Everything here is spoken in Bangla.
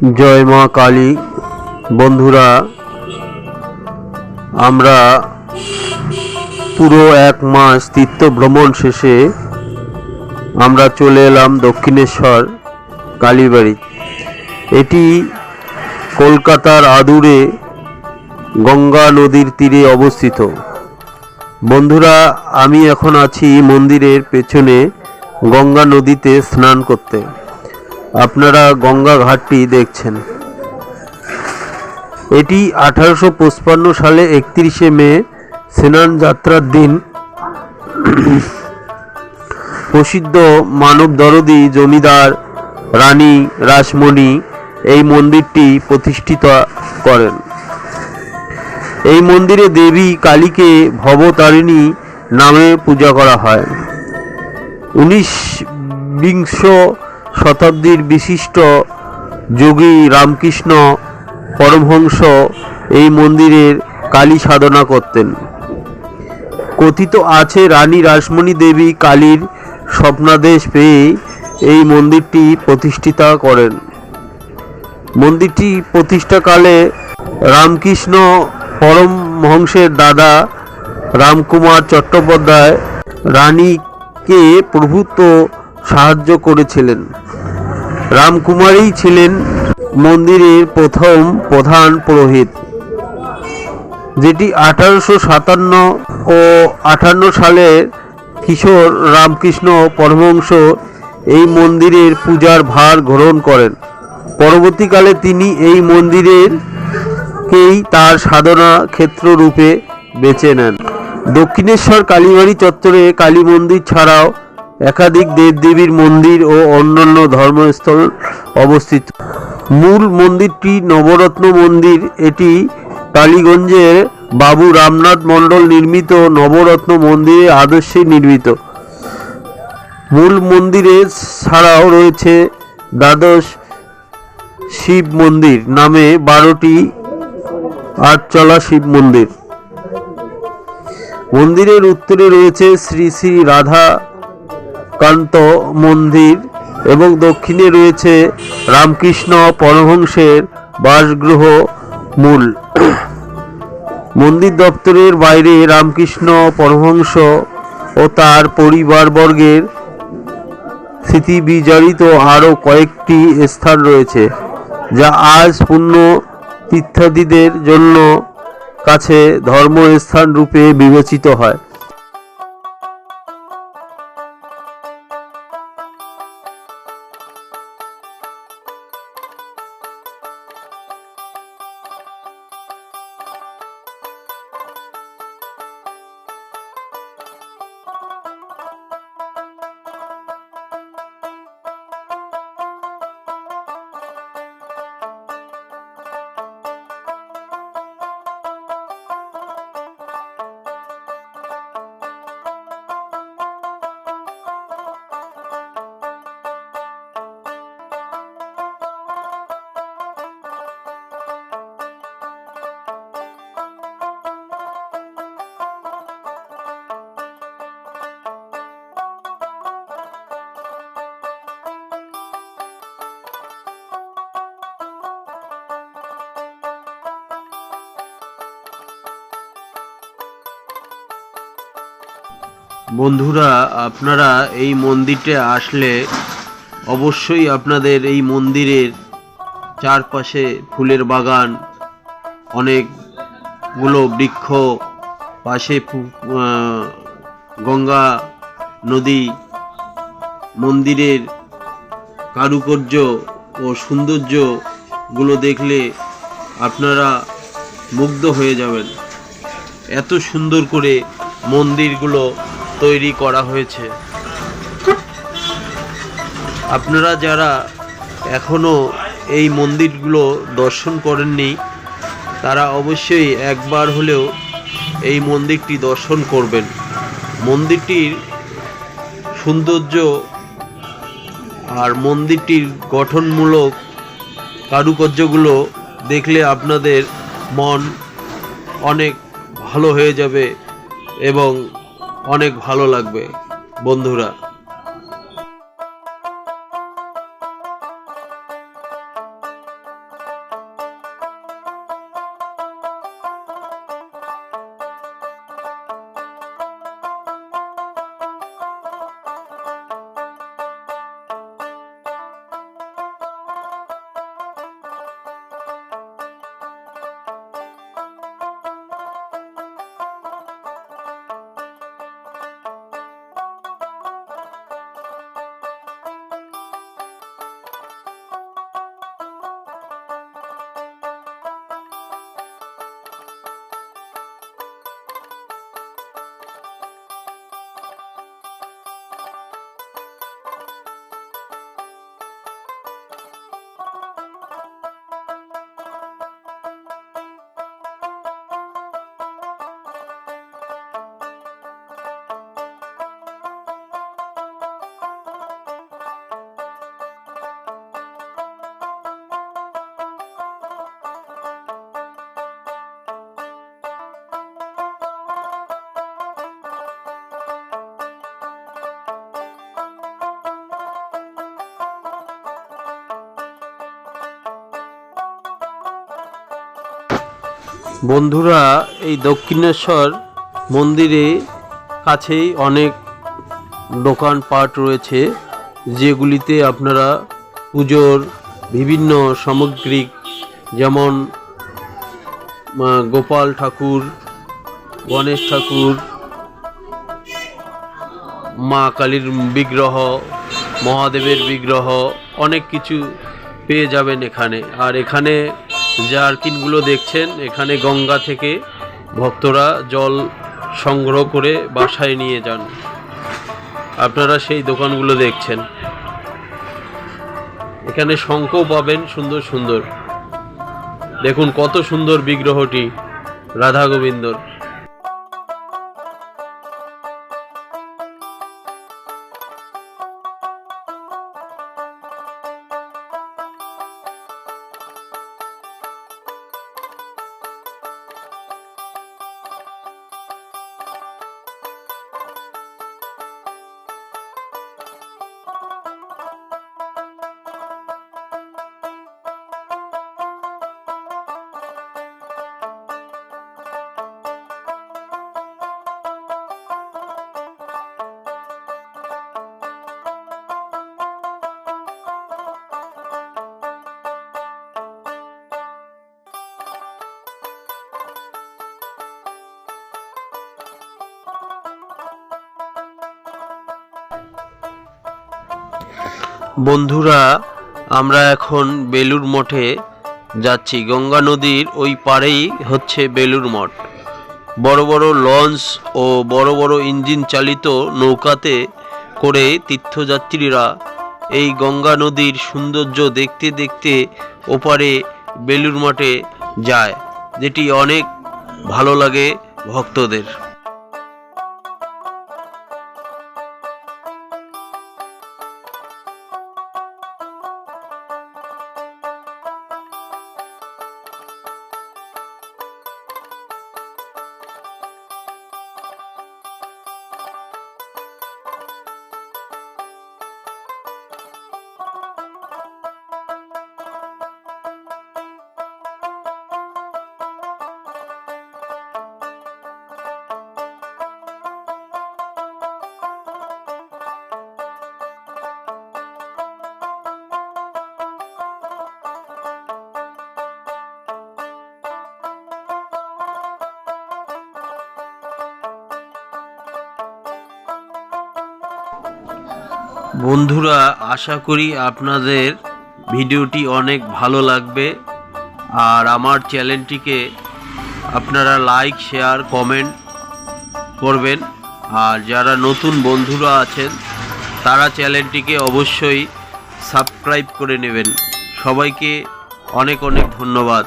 জয় মা কালী। বন্ধুরা, আমরা পুরো এক মাস তীর্থ ভ্রমণ শেষে আমরা চলে এলাম দক্ষিণেশ্বর কালীবাড়ি। এটি কলকাতার আদুরে গঙ্গা নদীর তীরে অবস্থিত। বন্ধুরা, আমি এখন আছি মন্দিরের পেছনে গঙ্গা নদীতে স্নান করতে। আপনারা গঙ্গা ঘাটটি দেখছেন। এটি 1855 সালে 31শে মে স্নান যাত্রার দিন প্রসিদ্ধ মানবদরদী জমিদার রানী রাসমণি এই মন্দিরটি প্রতিষ্ঠিত করেন। এই মন্দিরে দেবী কালীকে ভবতারিণী নামে পূজা করা হয়। 19বিংশ শতাব্দীর বিশিষ্ট যোগী রামকৃষ্ণ পরমহংস এই মন্দিরের কালী সাধনা করতেন। কথিত আছে রানী রাসমণি দেবী কালীর স্বপ্নাদেশ পেয়ে এই মন্দিরটি প্রতিষ্ঠিত করেন। মন্দিরটি প্রতিষ্ঠাকালে রামকৃষ্ণ পরমহংসের দাদা রামকুমার চট্টোপাধ্যায় রানীকে প্রভূত সাহায্য করেছিলেন। রামকুমারই ছিলেন মন্দিরের প্রথম প্রধান পুরোহিত, যেটি 1857 ও 58 সালের কিশোর রামকৃষ্ণ পরমহংস এই মন্দিরের পূজার ভার গ্রহণ করেন। পরবর্তীকালে তিনি এই মন্দিরেরকেই তার সাধনা ক্ষেত্র রূপে বেছে নেন। দক্ষিণেশ্বর কালীবাড়ি চত্বরে কালী মন্দির ছাড়াও একাধিক দেবদেবীর মন্দির ও অন্যান্য ধর্মস্থল অবস্থিত। মূল মন্দিরটি নবরত্ন মন্দির। এটি টালিগঞ্জের বাবু রামনাথ মণ্ডল নির্মিত নবরত্ন মন্দিরের আদর্শে নির্মিত। মূল মন্দিরে ছাড়াও রয়েছে দ্বাদশ শিব মন্দির নামে 12টি আটচালা শিব মন্দির। মন্দিরের উত্তরে রয়েছে শ্রী শ্রী রাধা কান্ত মন্দির এবং দক্ষিণে রয়েছে রামকৃষ্ণ পরমহংসের বাসগৃহ মূল। মন্দির দপ্তরের বাইরে রামকৃষ্ণ পরমহংস ও তার পরিবারবর্গের স্মৃতি বিজড়িত আরও কয়েকটি স্থান রয়েছে, যা আজ পুণ্য তীর্থার্থীদের জন্য কাছে ধর্মস্থান রূপে বিবেচিত হয়। বন্ধুরা, আপনারা এই মন্দিরটা আসলে অবশ্যই আপনাদের এই মন্দিরের চারপাশে ফুলের বাগান, অনেকগুলো বৃক্ষ, পাশে গঙ্গা নদী, মন্দিরের কারুকার্য ও সৌন্দর্যগুলো দেখলে আপনারা মুগ্ধ হয়ে যাবেন। এত সুন্দর করে মন্দিরগুলো তৈরি করা হয়েছে। আপনারা যারা এখনো এই মন্দিরগুলো দর্শন করেননি, তারা অবশ্যই একবার হলেও এই মন্দিরটি দর্শন করবেন। মন্দিরটির সৌন্দর্য আর মন্দিরটির গঠনমূলক কারুকার্যগুলো দেখলে আপনাদের মন অনেক ভালো হয়ে যাবে এবং অনেক ভালো লাগবে। বন্ধুরা, বন্ধুরা, এই দক্ষিণেশ্বর মন্দিরে কাছেই অনেক দোকানপাট রয়েছে, যেগুলিতে আপনারা পুজোর বিভিন্ন সামগ্রিক যেমন গোপাল ঠাকুর, গণেশ ঠাকুর, মা কালীর বিগ্রহ, মহাদেবের বিগ্রহ, অনেক কিছু পেয়ে যাবেন এখানে। আর এখানে জার্কিনগুলো দেখছেন, এখানে গঙ্গা থেকে ভক্তরা জল সংগ্রহ করে বাসায় নিয়ে যান। আপনারা সেই দোকানগুলো দেখছেন। এখানে শঙ্খও পাবেন সুন্দর সুন্দর। দেখুন কত সুন্দর বিগ্রহটি রাধা গোবিন্দর। বন্ধুরা, আমরা এখন বেলুড় মঠে যাচ্ছি। গঙ্গা নদীর ওই পাড়েই হচ্ছে বেলুড় মঠ। বড় বড় লঞ্চ ও বড় বড় ইঞ্জিন চালিত নৌকাতে করে তীর্থযাত্রীরা এই গঙ্গা নদীর সৌন্দর্য দেখতে দেখতে ওপারে বেলুড় মঠে যায়, যেটি অনেক ভালো লাগে ভক্তদের। বন্ধুরা, আশা করি আপনাদের ভিডিওটি অনেক ভালো লাগবে। আর আমার চ্যানেলটিকে আপনারা লাইক, শেয়ার, কমেন্ট করবেন। আর যারা নতুন বন্ধুরা আছেন তারা চ্যানেলটিকে অবশ্যই সাবস্ক্রাইব করে নেবেন। সবাইকে অনেক অনেক ধন্যবাদ।